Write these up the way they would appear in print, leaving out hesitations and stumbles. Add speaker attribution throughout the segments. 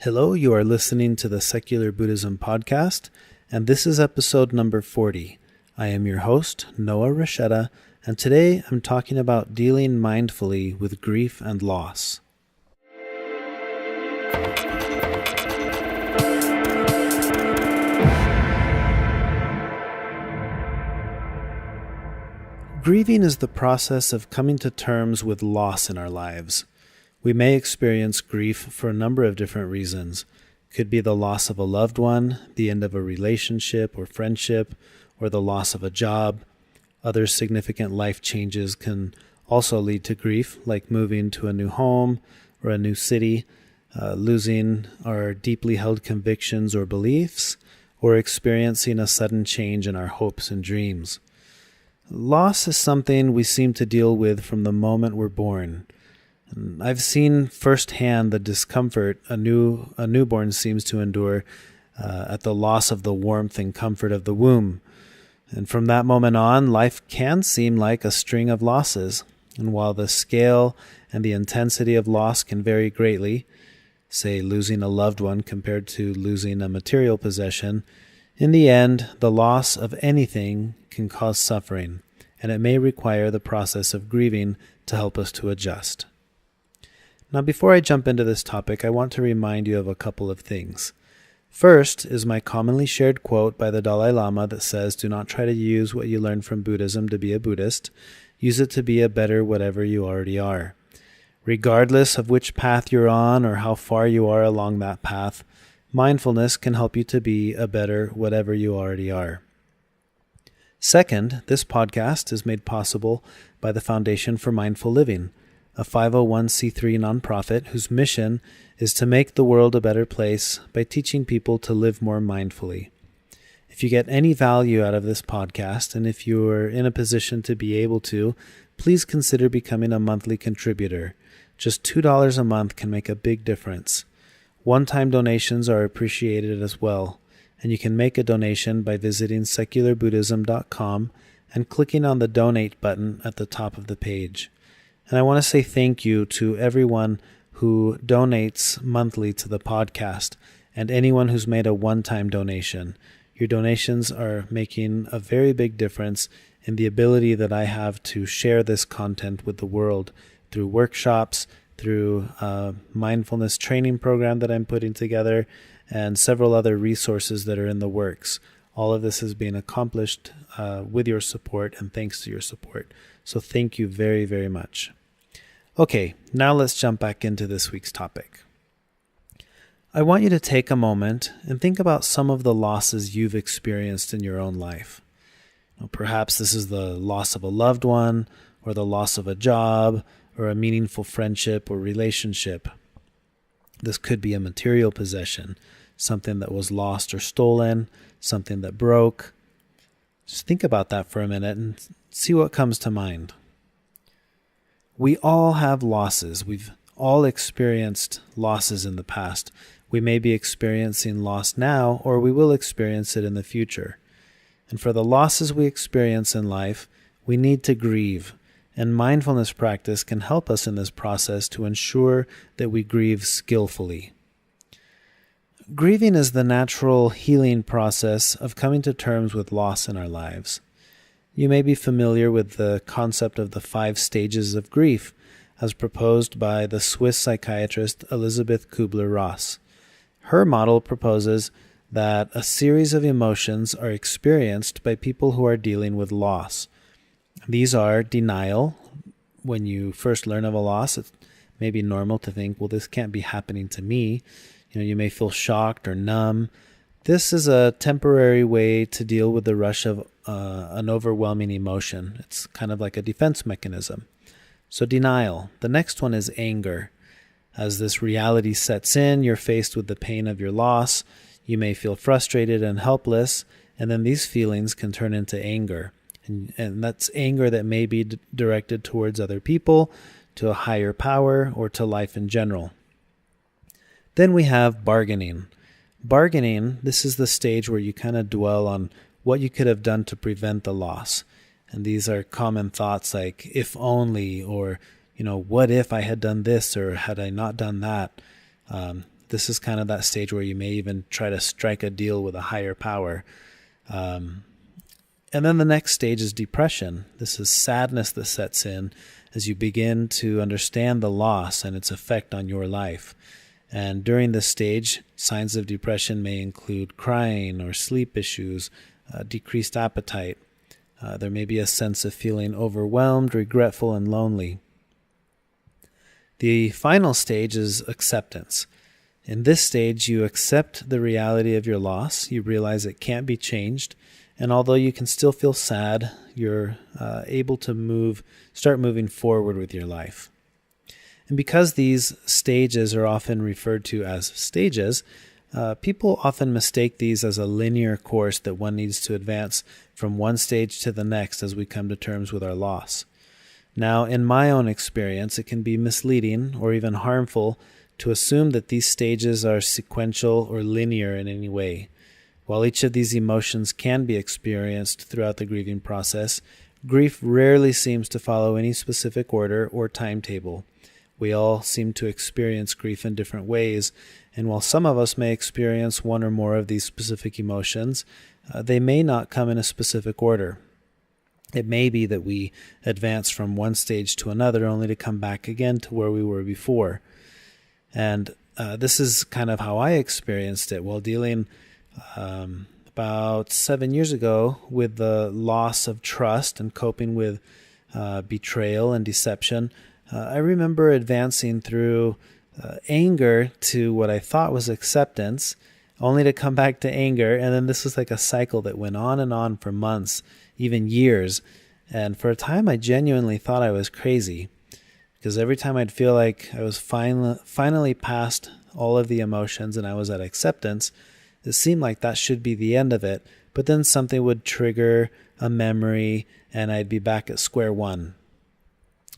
Speaker 1: Hello, you are listening to the Secular Buddhism podcast, and this is episode number 40. I am your host, Noah Rasheta, and today I'm talking about dealing mindfully with grief and loss. Grieving is the process of coming to terms with loss in our lives. We may experience grief for a number of different reasons. It could be the loss of a loved one, the end of a relationship or friendship, or the loss of a job. Other significant life changes can also lead to grief, like moving to a new home or a new city, losing our deeply held convictions or beliefs, or experiencing a sudden change in our hopes and dreams. Loss is something we seem to deal with from the moment we're born. I've seen firsthand the discomfort a newborn seems to endure at the loss of the warmth and comfort of the womb. And from that moment on, life can seem like a string of losses. And while the scale and the intensity of loss can vary greatly, say losing a loved one compared to losing a material possession, in the end, the loss of anything can cause suffering, and it may require the process of grieving to help us to adjust. Now, before I jump into this topic, I want to remind you of a couple of things. First is my commonly shared quote by the Dalai Lama that says, "Do not try to use what you learn from Buddhism to be a Buddhist. Use it to be a better whatever you already are." Regardless of which path you're on or how far you are along that path, mindfulness can help you to be a better whatever you already are. Second, this podcast is made possible by the Foundation for Mindful Living, a 501c3 nonprofit whose mission is to make the world a better place by teaching people to live more mindfully. If you get any value out of this podcast, and if you are in a position to be able to, please consider becoming a monthly contributor. Just $2 a month can make a big difference. One-time donations are appreciated as well, and you can make a donation by visiting secularbuddhism.com and clicking on the donate button at the top of the page. And I want to say thank you to everyone who donates monthly to the podcast and anyone who's made a one-time donation. Your donations are making a very big difference in the ability that I have to share this content with the world through workshops, through a mindfulness training program that I'm putting together, and several other resources that are in the works. All of this is being accomplished with your support and thanks to your support. So thank you very, very much. Okay, now let's jump back into this week's topic. I want you to take a moment and think about some of the losses you've experienced in your own life. Perhaps this is the loss of a loved one, or the loss of a job, or a meaningful friendship or relationship. This could be a material possession, something that was lost or stolen, something that broke. Just think about that for a minute and see what comes to mind. We all have losses. We've all experienced losses in the past. We may be experiencing loss now, or we will experience it in the future. And for the losses we experience in life, we need to grieve. And mindfulness practice can help us in this process to ensure that we grieve skillfully. Grieving is the natural healing process of coming to terms with loss in our lives. You may be familiar with the concept of the 5 stages of grief as proposed by the Swiss psychiatrist Elisabeth Kübler-Ross. Her model proposes that a series of emotions are experienced by people who are dealing with loss. These are denial. When you first learn of a loss, it may be normal to think, well, this can't be happening to me. You may feel shocked or numb. This is a temporary way to deal with the rush of an overwhelming emotion. It's kind of like a defense mechanism. So denial. The next one is anger. As this reality sets in, you're faced with the pain of your loss. You may feel frustrated and helpless, and then these feelings can turn into anger. And that's anger that may be directed towards other people, to a higher power, or to life in general. Then we have bargaining. Bargaining, this is the stage where you kind of dwell on what you could have done to prevent the loss. And these are common thoughts like, if only, or, what if I had done this, or had I not done that? This is kind of that stage where you may even try to strike a deal with a higher power. And then the next stage is depression. This is sadness that sets in as you begin to understand the loss and its effect on your life. And during this stage, signs of depression may include crying or sleep issues, decreased appetite. There may be a sense of feeling overwhelmed, regretful, and lonely. The final stage is acceptance. In this stage, you accept the reality of your loss. You realize it can't be changed. And although you can still feel sad, you're able to start moving forward with your life. And because these stages are often referred to as stages, people often mistake these as a linear course that one needs to advance from one stage to the next as we come to terms with our loss. Now, in my own experience, it can be misleading or even harmful to assume that these stages are sequential or linear in any way. While each of these emotions can be experienced throughout the grieving process, grief rarely seems to follow any specific order or timetable. We all seem to experience grief in different ways, and while some of us may experience one or more of these specific emotions, they may not come in a specific order. It may be that we advance from one stage to another only to come back again to where we were before. And this is kind of how I experienced it while dealing about 7 years ago with the loss of trust and coping with betrayal and deception. I remember advancing through anger to what I thought was acceptance, only to come back to anger. And then this was like a cycle that went on and on for months, even years. And for a time, I genuinely thought I was crazy, because every time I'd feel like I was finally past all of the emotions and I was at acceptance, it seemed like that should be the end of it. But then something would trigger a memory and I'd be back at square one.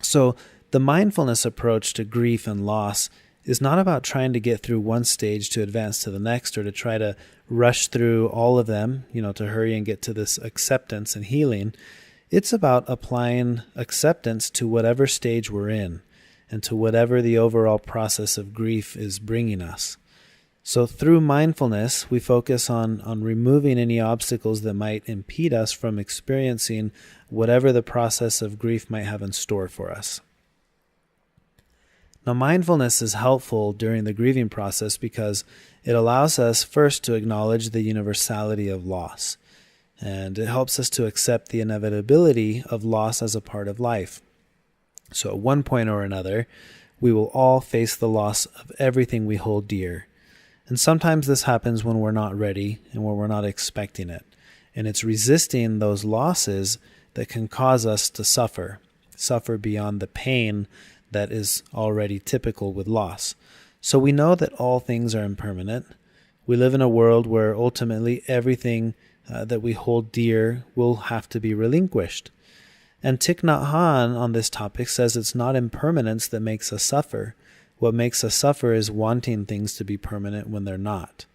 Speaker 1: So the mindfulness approach to grief and loss is not about trying to get through one stage to advance to the next or to try to rush through all of them, to hurry and get to this acceptance and healing. It's about applying acceptance to whatever stage we're in and to whatever the overall process of grief is bringing us. So through mindfulness, we focus on removing any obstacles that might impede us from experiencing whatever the process of grief might have in store for us. Now, mindfulness is helpful during the grieving process because it allows us first to acknowledge the universality of loss, and it helps us to accept the inevitability of loss as a part of life. So at one point or another, we will all face the loss of everything we hold dear. And sometimes this happens when we're not ready and when we're not expecting it. And it's resisting those losses that can cause us to suffer beyond the pain that is already typical with loss. So we know that all things are impermanent. We live in a world where ultimately everything that we hold dear will have to be relinquished. And Thich Nhat Hanh on this topic says it's not impermanence that makes us suffer. What makes us suffer is wanting things to be permanent when they're not.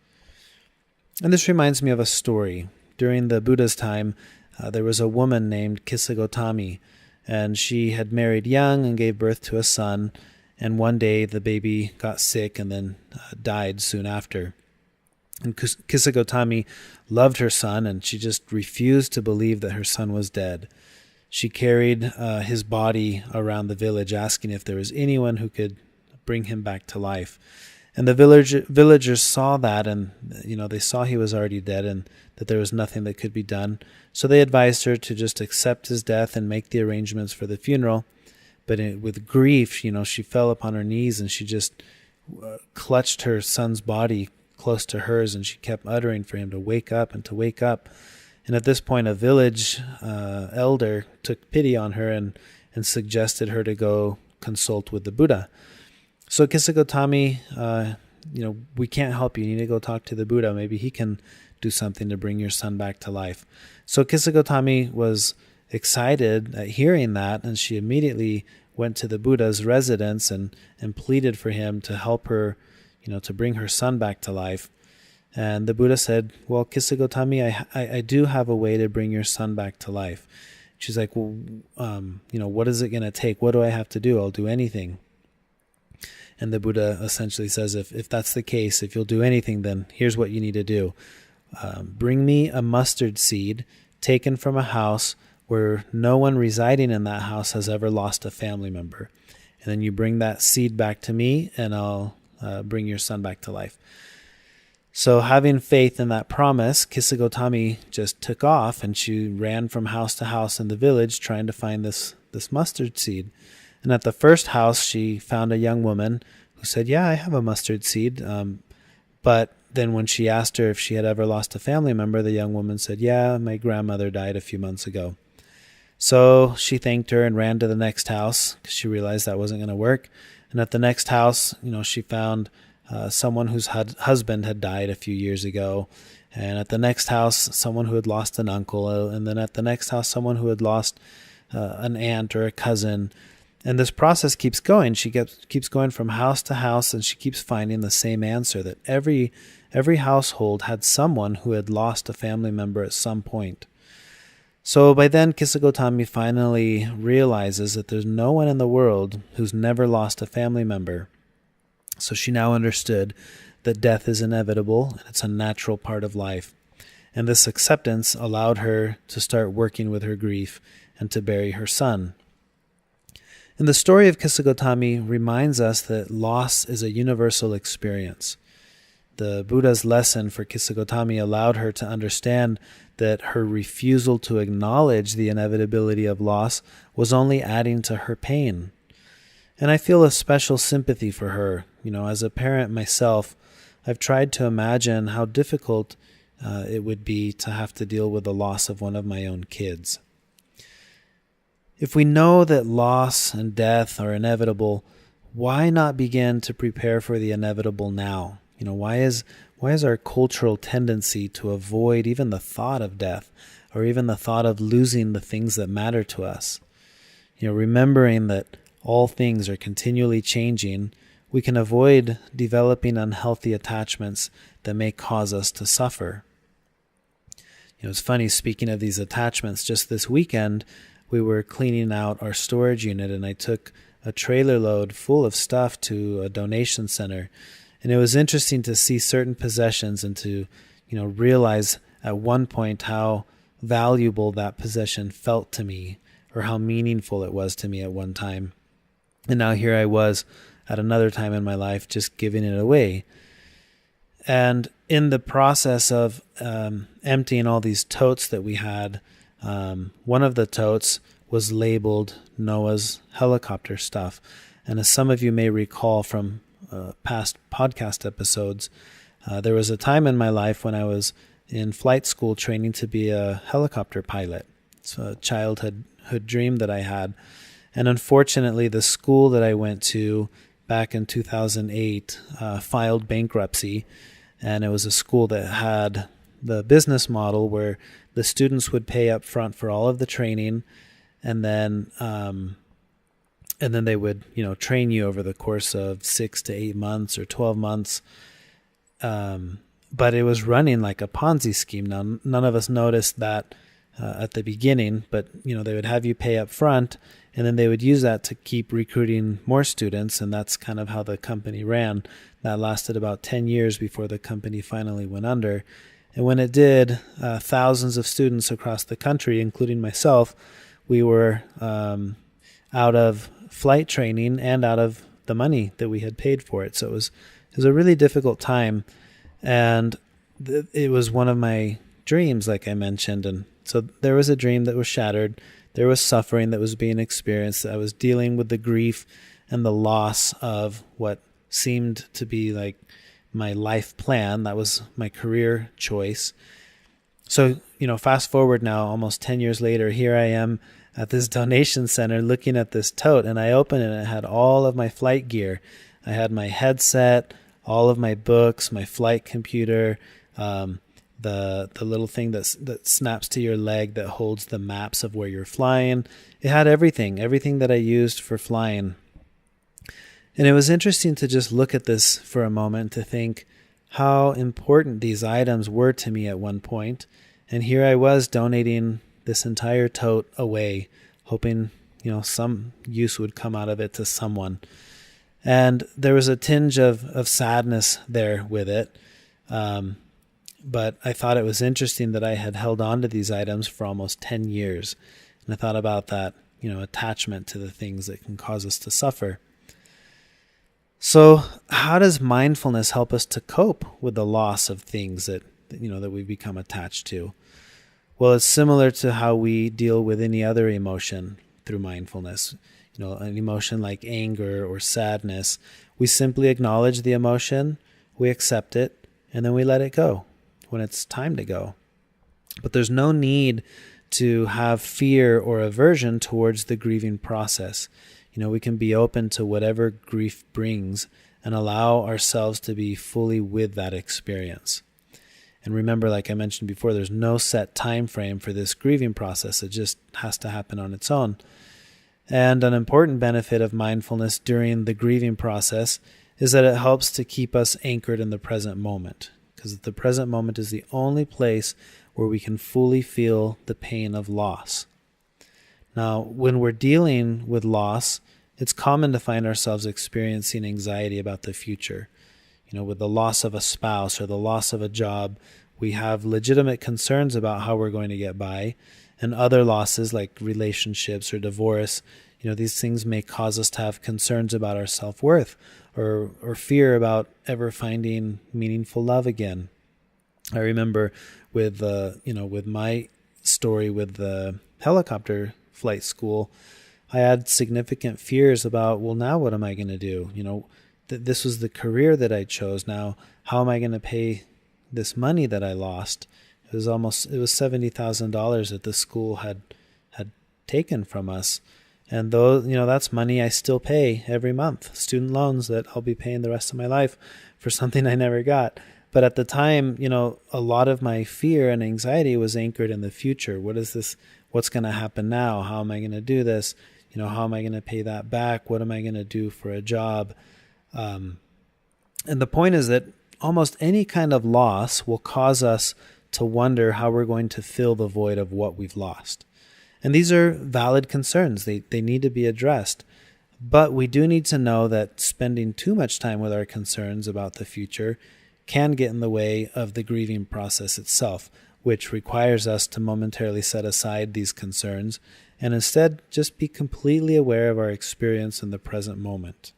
Speaker 1: And this reminds me of a story. During the Buddha's time, there was a woman named Kisagotami, and she had married young and gave birth to a son, and one day the baby got sick and then died soon after. And Kisagotami loved her son, and she just refused to believe that her son was dead. She carried his body around the village, asking if there was anyone who could bring him back to life. And the villagers saw that, and they saw he was already dead and that there was nothing that could be done. So they advised her to just accept his death and make the arrangements for the funeral. But with grief, she fell upon her knees and she just clutched her son's body close to hers, and she kept uttering for him to wake up and to wake up. And at this point, a village elder took pity on her and suggested her to go consult with the Buddha. So Kisagotami, we can't help you. You need to go talk to the Buddha. Maybe he can do something to bring your son back to life. So Kisagotami was excited at hearing that, and she immediately went to the Buddha's residence and pleaded for him to help her, to bring her son back to life. And the Buddha said, well, Kisagotami, I do have a way to bring your son back to life. She's like, well, what is it going to take? What do I have to do? I'll do anything. And the Buddha essentially says, if that's the case, if you'll do anything, then here's what you need to do. Bring me a mustard seed taken from a house where no one residing in that house has ever lost a family member. And then you bring that seed back to me, and I'll bring your son back to life. So having faith in that promise, Kisagotami just took off, and she ran from house to house in the village trying to find this mustard seed. And at the first house, she found a young woman who said, yeah, I have a mustard seed. But then when she asked her if she had ever lost a family member, the young woman said, yeah, my grandmother died a few months ago. So she thanked her and ran to the next house because she realized that wasn't going to work. And at the next house, she found someone whose husband had died a few years ago. And at the next house, someone who had lost an uncle. And then at the next house, someone who had lost an aunt or a cousin. And this process keeps going. She keeps going from house to house, and she keeps finding the same answer, that every household had someone who had lost a family member at some point. So by then, Kisagotami finally realizes that there's no one in the world who's never lost a family member. So she now understood that death is inevitable and it's a natural part of life. And this acceptance allowed her to start working with her grief and to bury her son. And the story of Kisagotami reminds us that loss is a universal experience. The Buddha's lesson for Kisagotami allowed her to understand that her refusal to acknowledge the inevitability of loss was only adding to her pain. And I feel a special sympathy for her. As a parent myself, I've tried to imagine how difficult it would be to have to deal with the loss of one of my own kids. If we know that loss and death are inevitable, why not begin to prepare for the inevitable now? Why is our cultural tendency to avoid even the thought of death, or even the thought of losing the things that matter to us? Remembering that all things are continually changing, we can avoid developing unhealthy attachments that may cause us to suffer. It's funny, speaking of these attachments, just this weekend, we were cleaning out our storage unit, and I took a trailer load full of stuff to a donation center. And it was interesting to see certain possessions and to, realize at one point how valuable that possession felt to me, or how meaningful it was to me at one time. And now here I was at another time in my life just giving it away. And in the process of emptying all these totes that we had, one of the totes was labeled Noah's helicopter stuff. And as some of you may recall from past podcast episodes, there was a time in my life when I was in flight school training to be a helicopter pilot. It's a childhood dream that I had. And unfortunately, the school that I went to back in 2008 filed bankruptcy. And it was a school that had the business model where the students would pay up front for all of the training, and then they would, train you over the course of 6 to 8 months or 12 months. But it was running like a Ponzi scheme. Now, none of us noticed that at the beginning, but, they would have you pay up front, and then they would use that to keep recruiting more students. And that's kind of how the company ran. That lasted about 10 years before the company finally went under. And when it did, thousands of students across the country, including myself, we were out of flight training and out of the money that we had paid for it. So it was a really difficult time. And it was one of my dreams, like I mentioned. And so there was a dream that was shattered. There was suffering that was being experienced. I was dealing with the grief and the loss of what seemed to be like my life plan. That was my career choice. So, fast forward now, almost 10 years later, here I am at this donation center looking at this tote, and I opened it and it had all of my flight gear. I had my headset, all of my books, my flight computer, the little thing that snaps to your leg that holds the maps of where you're flying. It had everything that I used for flying. And it was interesting to just look at this for a moment to think how important these items were to me at one point. And here I was donating this entire tote away, hoping, some use would come out of it to someone. And there was a tinge of sadness there with it. But I thought it was interesting that I had held on to these items for almost 10 years. And I thought about that, attachment to the things that can cause us to suffer. So how does mindfulness help us to cope with the loss of things that we become attached to? Well, it's similar to how we deal with any other emotion through mindfulness. An emotion like anger or sadness, we simply acknowledge the emotion, we accept it, and then we let it go when it's time to go. But there's no need to have fear or aversion towards the grieving process. We can be open to whatever grief brings and allow ourselves to be fully with that experience. And remember, like I mentioned before, there's no set time frame for this grieving process. It just has to happen on its own. And an important benefit of mindfulness during the grieving process is that it helps to keep us anchored in the present moment, because the present moment is the only place where we can fully feel the pain of loss. Now, when we're dealing with loss, it's common to find ourselves experiencing anxiety about the future. With the loss of a spouse or the loss of a job, we have legitimate concerns about how we're going to get by. And other losses like relationships or divorce, these things may cause us to have concerns about our self-worth or fear about ever finding meaningful love again. I remember with my story with the helicopter flight school, I had significant fears about, well, now what am I going to do? This was the career that I chose. Now, how am I going to pay this money that I lost? It was $70,000 that the school had taken from us. And though, that's money I still pay every month, student loans that I'll be paying the rest of my life for something I never got. But at the time, a lot of my fear and anxiety was anchored in the future. What is this? What's going to happen now? How am I going to do this? How am I going to pay that back? What am I going to do for a job? And the point is that almost any kind of loss will cause us to wonder how we're going to fill the void of what we've lost. And these are valid concerns. They need to be addressed. But we do need to know that spending too much time with our concerns about the future can get in the way of the grieving process itself, which requires us to momentarily set aside these concerns and instead just be completely aware of our experience in the present moment.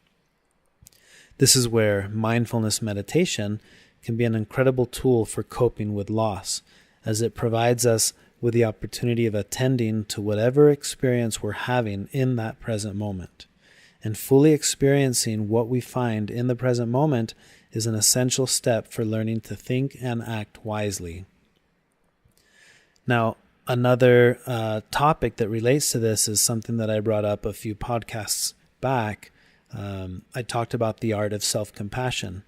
Speaker 1: This is where mindfulness meditation can be an incredible tool for coping with loss, as it provides us with the opportunity of attending to whatever experience we're having in that present moment. And fully experiencing what we find in the present moment is an essential step for learning to think and act wisely. Now, another topic that relates to this is something that I brought up a few podcasts back. I talked about the art of self-compassion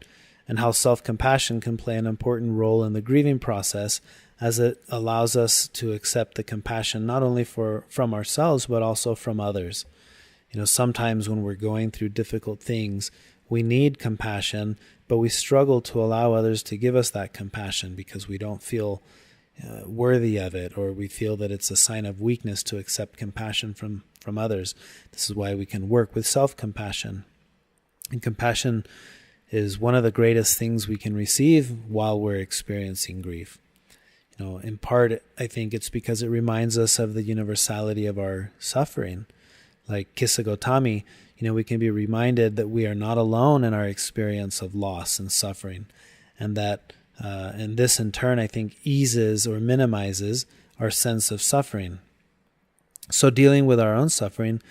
Speaker 1: and how self-compassion can play an important role in the grieving process, as it allows us to accept the compassion not only from ourselves but also from others. Sometimes when we're going through difficult things, we need compassion, but we struggle to allow others to give us that compassion because we don't feel worthy of it, or we feel that it's a sign of weakness to accept compassion from others. This is why we can work with self-compassion. And compassion is one of the greatest things we can receive while we're experiencing grief. In part, I think it's because it reminds us of the universality of our suffering. Like Kisagotami, we can be reminded that we are not alone in our experience of loss and suffering, and that and this in turn, I think, eases or minimizes our sense of suffering. So dealing with our own suffering,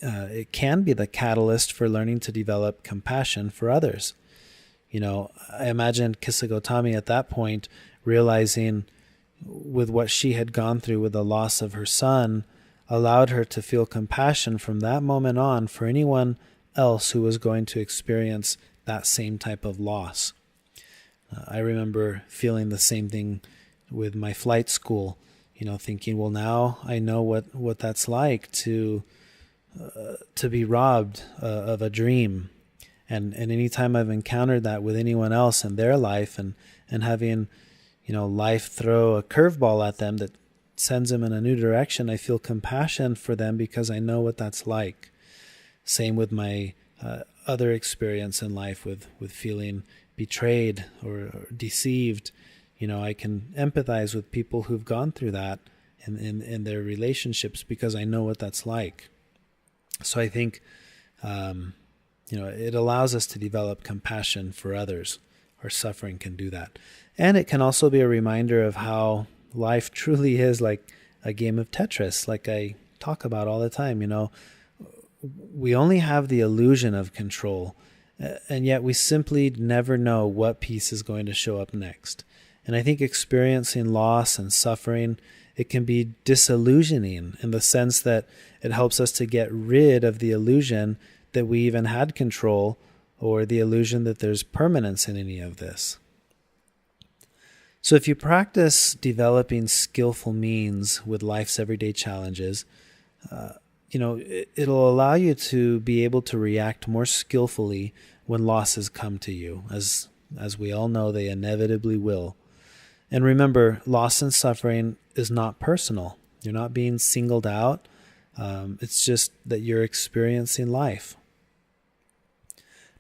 Speaker 1: it can be the catalyst for learning to develop compassion for others. I imagine Kisagotami at that point realizing with what she had gone through with the loss of her son allowed her to feel compassion from that moment on for anyone else who was going to experience that same type of loss. I remember feeling the same thing with my flight school, thinking, well, now I know what that's like to be robbed of a dream. And anytime I've encountered that with anyone else in their life and having, life throw a curveball at them that sends them in a new direction, I feel compassion for them because I know what that's like. Same with my other experience in life with feeling betrayed or deceived. I can empathize with people who've gone through that in their relationships because I know what that's like. So I think, it allows us to develop compassion for others. Our suffering can do that. And it can also be a reminder of how life truly is like a game of Tetris, like I talk about all the time. We only have the illusion of control, and yet we simply never know what piece is going to show up next. And I think experiencing loss and suffering, it can be disillusioning in the sense that it helps us to get rid of the illusion that we even had control, or the illusion that there's permanence in any of this. So if you practice developing skillful means with life's everyday challenges, it'll allow you to be able to react more skillfully when losses come to you, as we all know they inevitably will. And remember, loss and suffering is not personal. You're not being singled out. It's just that you're experiencing life.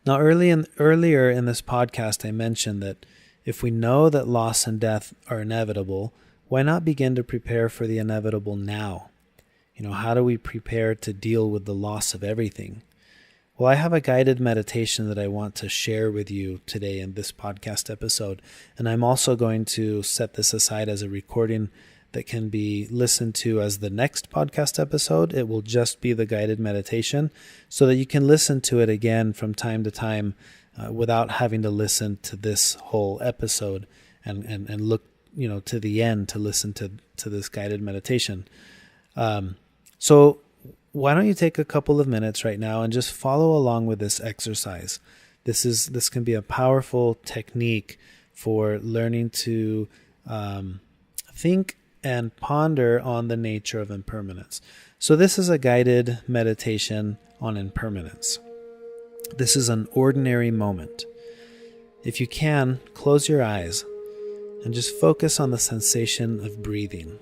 Speaker 1: Now, earlier in this podcast, I mentioned that if we know that loss and death are inevitable, why not begin to prepare for the inevitable now? How do we prepare to deal with the loss of everything? Well, I have a guided meditation that I want to share with you today in this podcast episode, and I'm also going to set this aside as a recording that can be listened to as the next podcast episode. It will just be the guided meditation so that you can listen to it again from time to time without having to listen to this whole episode and look to the end to listen to this guided meditation. So why don't you take a couple of minutes right now and just follow along with this exercise. This can be a powerful technique for learning to think and ponder on the nature of impermanence. So this is a guided meditation on impermanence. This is an ordinary moment. If you can, close your eyes and just focus on the sensation of breathing.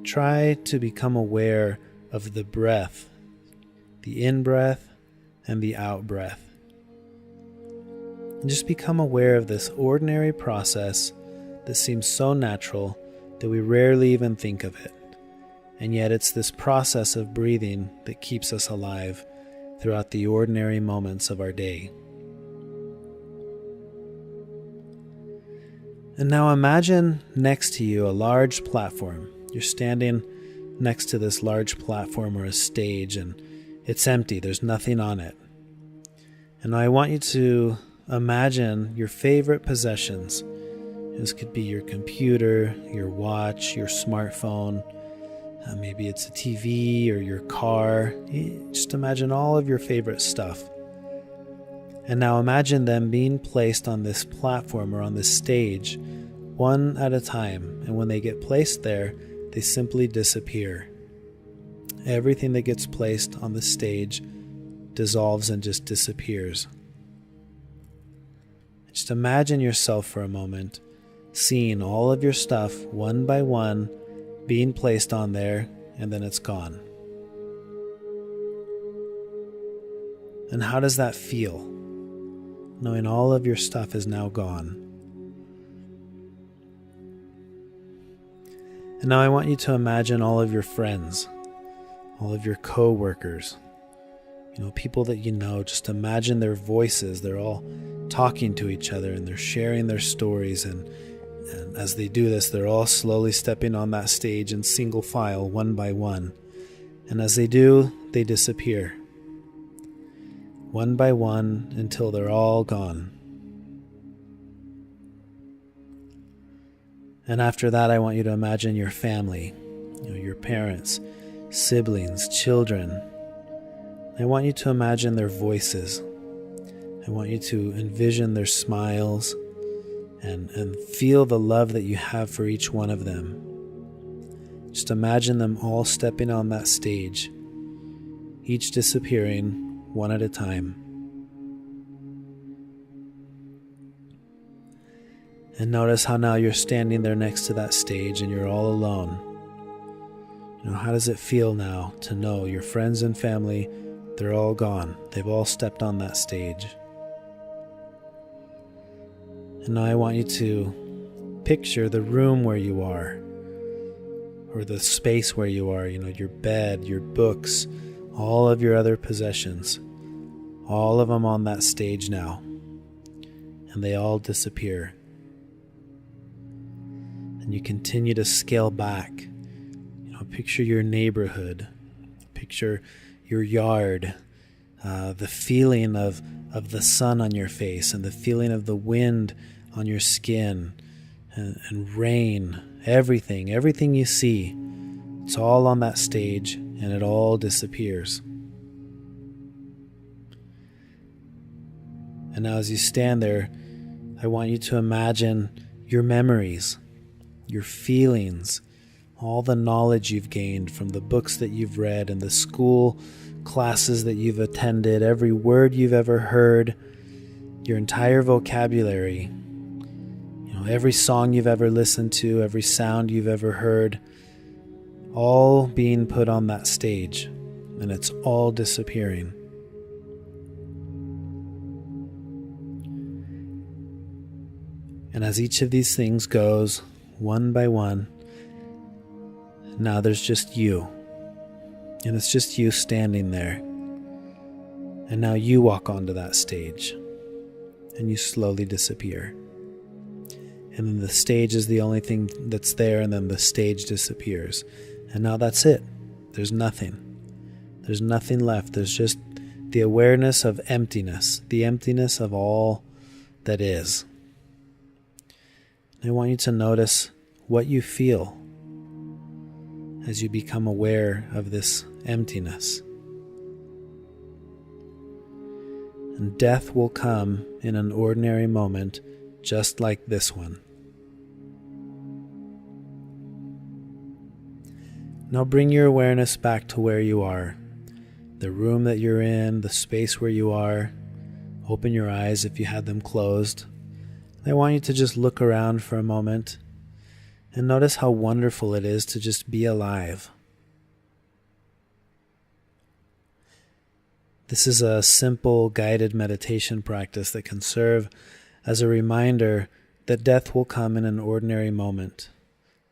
Speaker 1: Try to become aware of the breath, the in-breath and the out-breath. And just become aware of this ordinary process that seems so natural that we rarely even think of it. And yet it's this process of breathing that keeps us alive throughout the ordinary moments of our day. And now imagine next to you a large platform. You're standing next to this large platform or a stage, and it's empty. There's nothing on it. And I want you to imagine your favorite possessions. This could be your computer, your watch, your smartphone. Maybe it's a TV or your car. Just imagine all of your favorite stuff. And now imagine them being placed on this platform or on this stage, one at a time. And when they get placed there, they simply disappear. Everything that gets placed on the stage dissolves and just disappears. Just imagine yourself for a moment, seeing all of your stuff one by one being placed on there, and then it's gone. And how does that feel, knowing all of your stuff is now gone? And now I want you to imagine all of your friends, all of your co-workers, people that you know. Just imagine their voices. They're all talking to each other and they're sharing their stories. And as they do this, they're all slowly stepping on that stage in single file, one by one. And as they do, they disappear, one by one, until they're all gone. And after that, I want you to imagine your family, your parents, siblings, children. I want you to imagine their voices. I want you to envision their smiles and feel the love that you have for each one of them. Just imagine them all stepping on that stage, each disappearing one at a time. And notice how now you're standing there next to that stage and you're all alone. How does it feel now to know your friends and family They're all gone. They've all stepped on that stage. And now I want you to picture the room where you are, or the space where you are, your bed, your books, all of your other possessions, all of them on that stage now. And they all disappear. And you continue to scale back. Picture your neighborhood. Picture your yard. The feeling of the sun on your face, and the feeling of the wind on your skin, and rain. Everything you see. It's all on that stage, and it all disappears. And now as you stand there, I want you to imagine your memories, your feelings, all the knowledge you've gained from the books that you've read and the school classes that you've attended, every word you've ever heard, your entire vocabulary, every song you've ever listened to, every sound you've ever heard, all being put on that stage, and it's all disappearing. And as each of these things goes, one by one, now there's just you. And it's just you standing there. And now you walk onto that stage. And you slowly disappear. And then the stage is the only thing that's there, and then the stage disappears. And now that's it. There's nothing. There's nothing left. There's just the awareness of emptiness. The emptiness of all that is. I want you to notice what you feel as you become aware of this emptiness. And death will come in an ordinary moment just like this one. Now bring your awareness back to where you are, the room that you're in, the space where you are. Open your eyes if you had them closed. I want you to just look around for a moment and notice how wonderful it is to just be alive. This is a simple guided meditation practice that can serve as a reminder that death will come in an ordinary moment,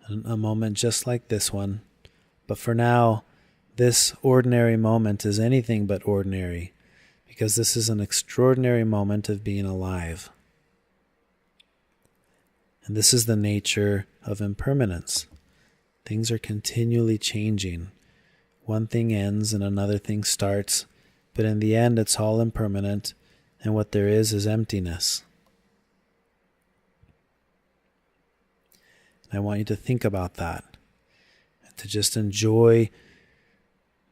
Speaker 1: a moment just like this one. But for now, this ordinary moment is anything but ordinary, because this is an extraordinary moment of being alive. And this is the nature of impermanence. Things are continually changing. One thing ends and another thing starts, but in the end it's all impermanent, and what there is emptiness. And I want you to think about that, and to just enjoy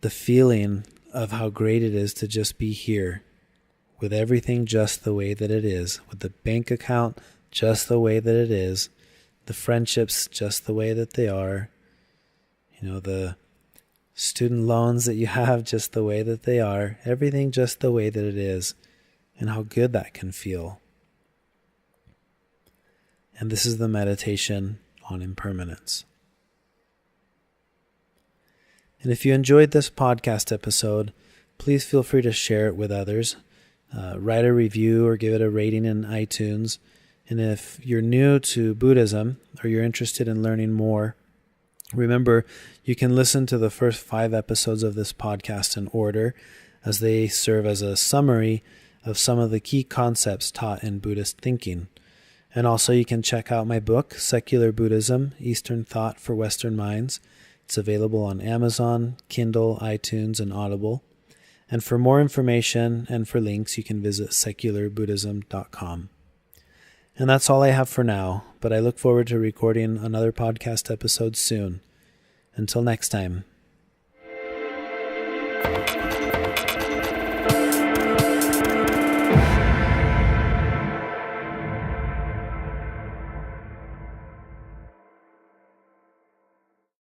Speaker 1: the feeling of how great it is to just be here, with everything just the way that it is, with the bank account just the way that it is, the friendships just the way that they are, the student loans that you have just the way that they are, everything just the way that it is, and how good that can feel. And this is the meditation on impermanence. And if you enjoyed this podcast episode, please feel free to share it with others. Write a review or give it a rating in iTunes. And if you're new to Buddhism or you're interested in learning more, remember you can listen to the first 5 episodes of this podcast in order, as they serve as a summary of some of the key concepts taught in Buddhist thinking. And also you can check out my book, Secular Buddhism, Eastern Thought for Western Minds. It's available on Amazon, Kindle, iTunes, and Audible. And for more information and for links, you can visit secularbuddhism.com. And that's all I have for now, but I look forward to recording another podcast episode soon. Until next time.